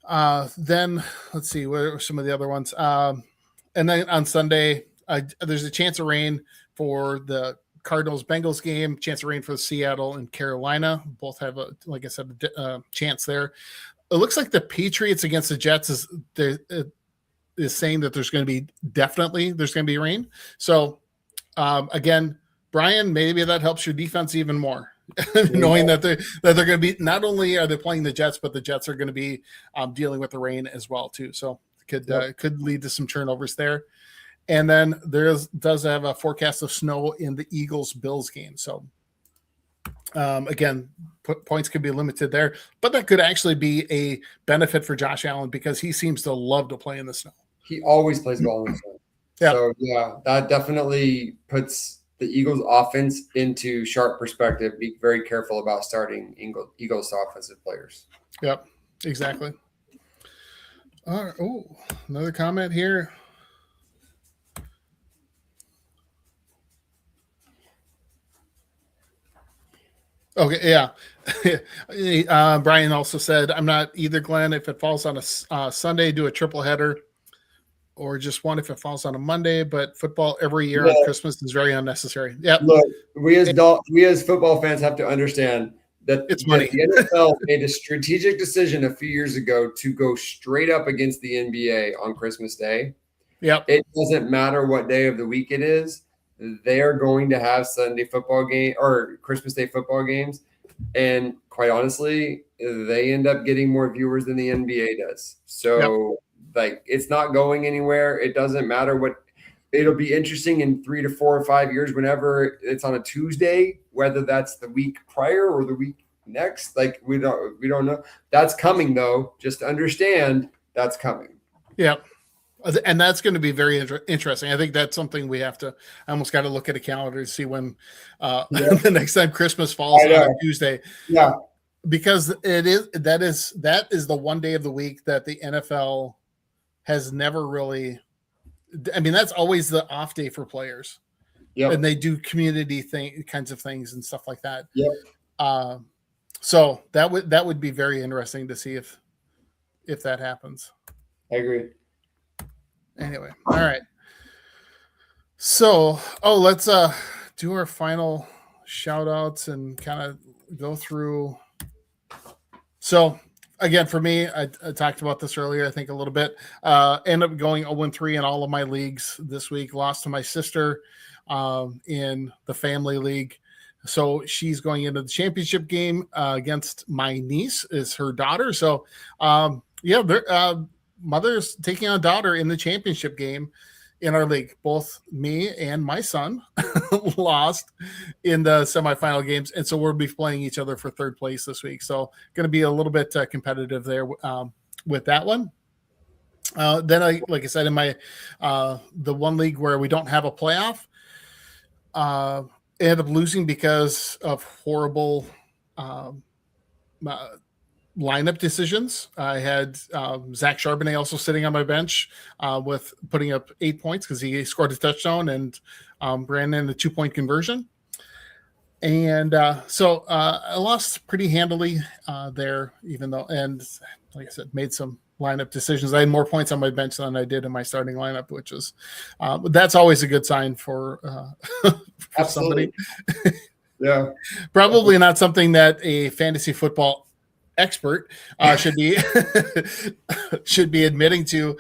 Then let's see, what are some of the other ones? And then on Sunday, there's a chance of rain for the Cardinals-Bengals game, chance of rain for Seattle and Carolina. Both have, like I said, a chance there. It looks like the Patriots against the Jets is saying that there's going to be rain. So again, Brian, maybe that helps your defense even more, knowing that they're going to be, not only are they playing the Jets, but the Jets are going to be dealing with the rain as well too. So could lead to some turnovers there. And then does have a forecast of snow in the Eagles-Bills game. So again, points could be limited there, but that could actually be a benefit for Josh Allen because he seems to love to play in the snow. He always plays ball in the snow. Yeah. So that definitely puts the Eagles offense into sharp perspective. Be very careful about starting Eagles offensive players. Yep, exactly. Oh, another comment here. Okay, yeah. Brian also said, I'm not either, Glenn. If it falls on a Sunday, do a triple header, or just one if it falls on a Monday. But football every year on Christmas is very unnecessary. Yep. Look, we as football fans have to understand that it's money. The NFL made a strategic decision a few years ago to go straight up against the NBA on Christmas Day. Yep. It doesn't matter what day of the week it is. They are going to have Sunday football game or Christmas Day football games. And quite honestly, they end up getting more viewers than the NBA does. So it's not going anywhere. It doesn't matter it'll be interesting in 3 to 4 or 5 years, whenever it's on a Tuesday, whether that's the week prior or the week next. Like we don't know. That's coming though. Just understand that's coming. Yeah. And that's going to be very interesting. I think that's something we have to almost got to look at a calendar to see when the next time Christmas falls on a Tuesday. Yeah. Because that is the one day of the week that the NFL has never really, I mean, that's always the off day for players. Yeah. And they do community kinds of things and stuff like that. Yep. So that would be very interesting to see if that happens. I agree. Anyway, all right. So, let's do our final shout outs and kind of go through. So, again, for me, I talked about this earlier, I think a little bit. Ended up going 0-3 in all of my leagues this week. Lost to my sister in the family league. So she's going into the championship game against my niece, is her daughter. So, mother's taking on daughter in the championship game in our league. Both me and my son lost in the semifinal games. And so we'll be playing each other for third place this week. So going to be a little bit competitive there with that one. Then like I said, in my, the one league where we don't have a playoff, ended up losing because of horrible, lineup decisions. I had Zach Charbonnet also sitting on my bench with putting up 8 points because he scored a touchdown and ran in the 2-point conversion. And so I lost pretty handily there, even though, and like I said, made some lineup decisions. I had more points on my bench than I did in my starting lineup, which is that's always a good sign for somebody. Yeah. Probably not something that a fantasy football expert should be should be admitting to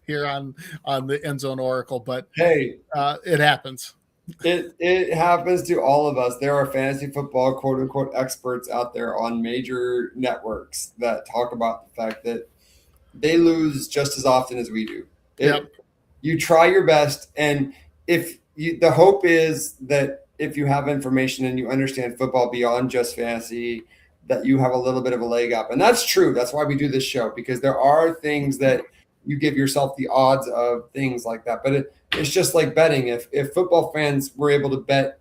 here on the End Zone Oracle, but Hey, it happens. it happens to all of us. There are fantasy football quote unquote experts out there on major networks that talk about the fact that they lose just as often as we do. Yep. You try your best, and the hope is that if you have information and you understand football beyond just fantasy, that you have a little bit of a leg up. And that's true. That's why we do this show, because there are things that you give yourself the odds of things like that. But it's just like betting. If football fans were able to bet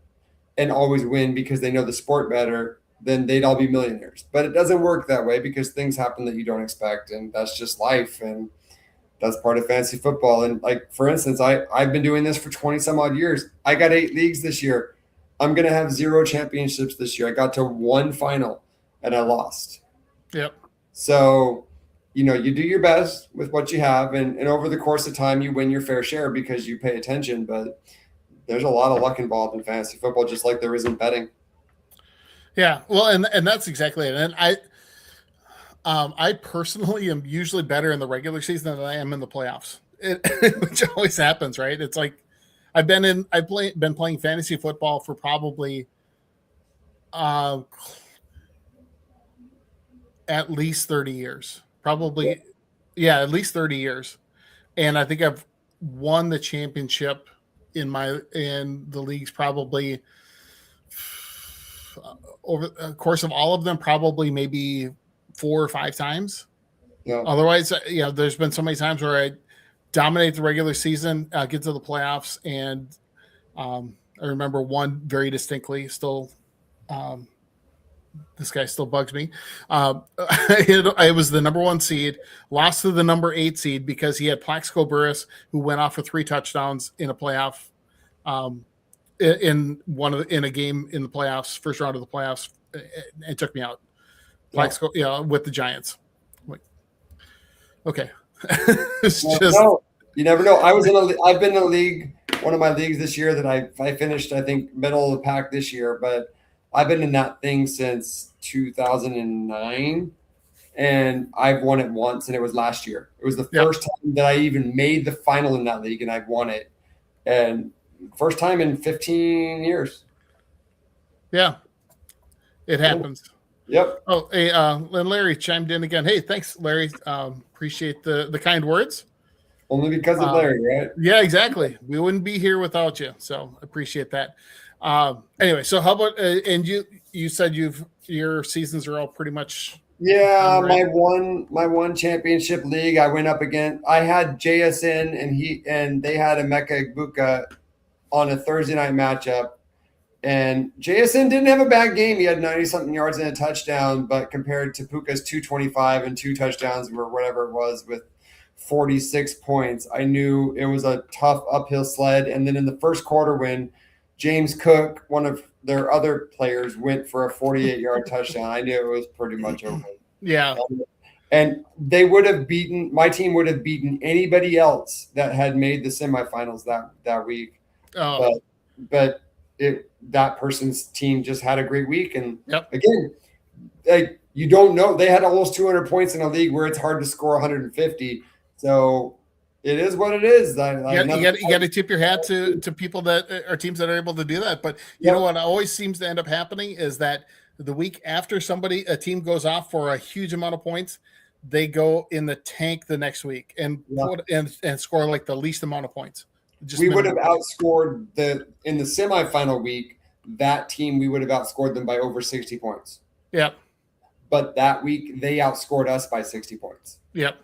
and always win because they know the sport better, then they'd all be millionaires. But it doesn't work that way because things happen that you don't expect, and that's just life. And that's part of fantasy football. And like, for instance, I've been doing this for 20 some odd years. I got 8 leagues this year. I'm going to have 0 championships this year. I got to 1 final and I lost. Yep. So, you do your best with what you have. And over the course of time, you win your fair share because you pay attention. But there's a lot of luck involved in fantasy football, just like there is in betting. Yeah. Well, and that's exactly it. And I personally am usually better in the regular season than I am in the playoffs, which always happens, right? It's like I've been playing fantasy football for probably at least 30 years, probably. Yeah, at least 30 years. And I think I've won the championship in the leagues probably over the course of all of them, probably maybe 4 or 5 times. Yeah. Otherwise, there's been so many times where I dominate the regular season, get to the playoffs, and I remember one very distinctly. Still, this guy still bugs me. I was the number 1 seed, lost to the number 8 seed because he had Plaxico Burress, who went off for 3 touchdowns in a playoff, in a game in the playoffs, first round of the playoffs, and took me out. Plaxico, with the Giants. Like, okay, it's just you never know. I've been in a league, one of my leagues this year that I finished, I think, middle of the pack this year, but I've been in that thing since 2009, and I've won it once, and it was last year. It was the first time that I even made the final in that league, and I've won it, and first time in 15 years. Yeah, it happens. Yep. Oh, hey, and Larry chimed in again. Hey, thanks, Larry. Appreciate the kind words. Only because of Larry, right? Yeah, exactly. We wouldn't be here without you. So appreciate that. Anyway, so how about and you said your seasons are all pretty much. Yeah, right? my one championship league, I went up against. I had JSN and they had Emeka Egbuka on a Thursday night matchup. And JSN didn't have a bad game. He had 90-something yards and a touchdown, but compared to Puka's 225 and 2 touchdowns or whatever it was with 46 points, I knew it was a tough uphill sled. And then in the first quarter, when James Cook, one of their other players, went for a 48-yard touchdown, I knew it was pretty much over. Yeah. And my team would have beaten anybody else that had made the semifinals that week. Oh. But that person's team just had a great week. And again, like, you don't know, they had almost 200 points in a league where it's hard to score 150. So it is what it is. You got to tip your hat to people that are teams that are able to do that. But you know what always seems to end up happening is that the week after a team goes off for a huge amount of points, they go in the tank the next week and score like the least amount of points. We would have outscored in the semifinal week, that team, we would have outscored them by over 60 points. Yep. But that week they outscored us by 60 points. Yep.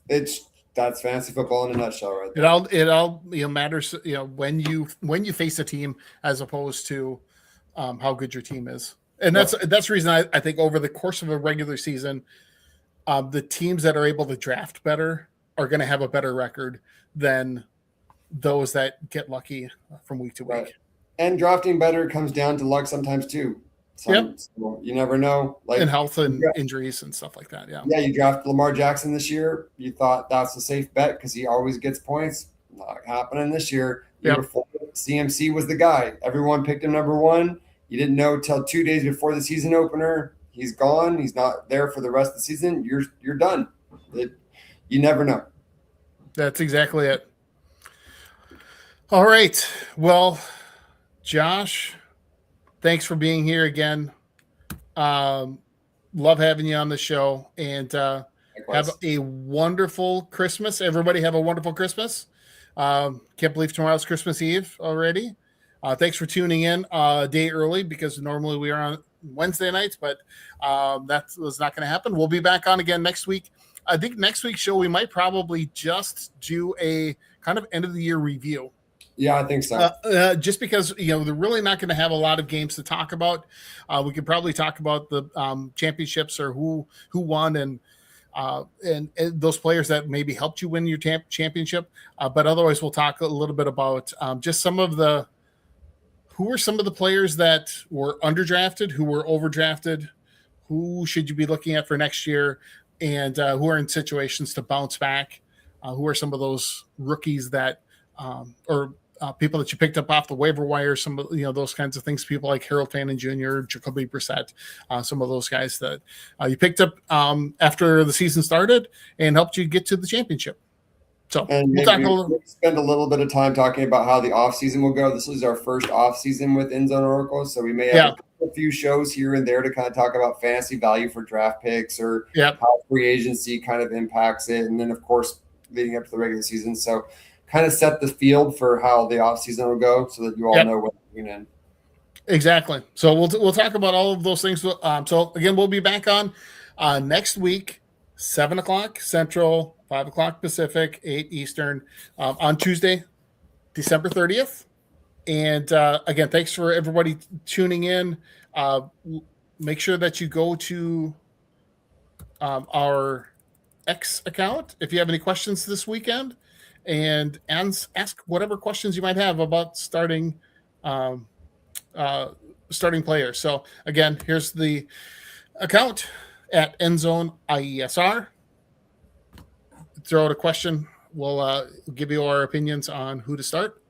That's fantasy football in a nutshell, right there. It all matters, when you face a team as opposed to how good your team is. And that's the reason I think over the course of a regular season, the teams that are able to draft better are going to have a better record than those that get lucky from week to week. Right. And drafting better comes down to luck sometimes too. So you never know. Like, and health and injuries and stuff like that. Yeah. Yeah. You draft Lamar Jackson this year. You thought that's a safe bet because he always gets points. Not happening this year. Yep. Before, CMC was the guy. Everyone picked him number one. You didn't know till 2 days before the season opener. He's gone. He's not there for the rest of the season. You're done. You never know. That's exactly it. All right. Well, Josh, thanks for being here again. Love having you on the show, and Likewise. have a wonderful Christmas. Everybody have a wonderful Christmas. Can't believe tomorrow's Christmas Eve already. Thanks for tuning in a day early, because normally we are on Wednesday nights, but that was not going to happen. We'll be back on again next week. I think next week's show, we might probably just do a kind of end of the year review. Yeah, I think so. Just because, they're really not going to have a lot of games to talk about. We could probably talk about the championships, or who won, and those players that maybe helped you win your championship. But otherwise, we'll talk a little bit about just who were some of the players that were underdrafted, who were overdrafted, who should you be looking at for next year, and who are in situations to bounce back. Who are some of those rookies that or people that you picked up off the waiver wire, some of those kinds of things. People like Harold Fannin Jr., Jacoby Brissett, some of those guys that you picked up after the season started and helped you get to the championship. So And we'll maybe talk a little. we'll spend a little bit of time talking about how the off season will go. This is our first off season with End Zone Oracle, so we may have a few shows here and there to kind of talk about fantasy value for draft picks, or how free agency kind of impacts it, and then of course leading up to the regular season. So kind of set the field for how the off season will go, so that you all know what you're in. Exactly. So we'll talk about all of those things. So again, we'll be back on next week, 7:00 Central, 5:00 Pacific, 8 Eastern, on Tuesday, December 30th. And again, thanks for everybody tuning in. Make sure that you go to our X account if you have any questions this weekend, and ask whatever questions you might have about starting players. So again, here's the account at Endzone IESR. Throw out a question. We'll give you our opinions on who to start.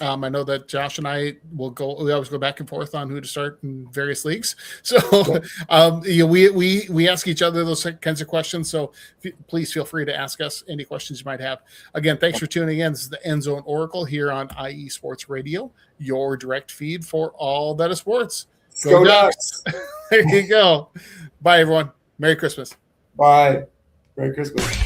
I know that Josh and I we always go back and forth on who to start in various leagues. So we ask each other those kinds of questions. So please feel free to ask us any questions you might have. Again, thanks for tuning in. This is the End Zone Oracle here on IE Sports Radio, your direct feed for all that is sports. Go Ducks! There you go. Bye, everyone. Merry Christmas. Bye. Merry Christmas.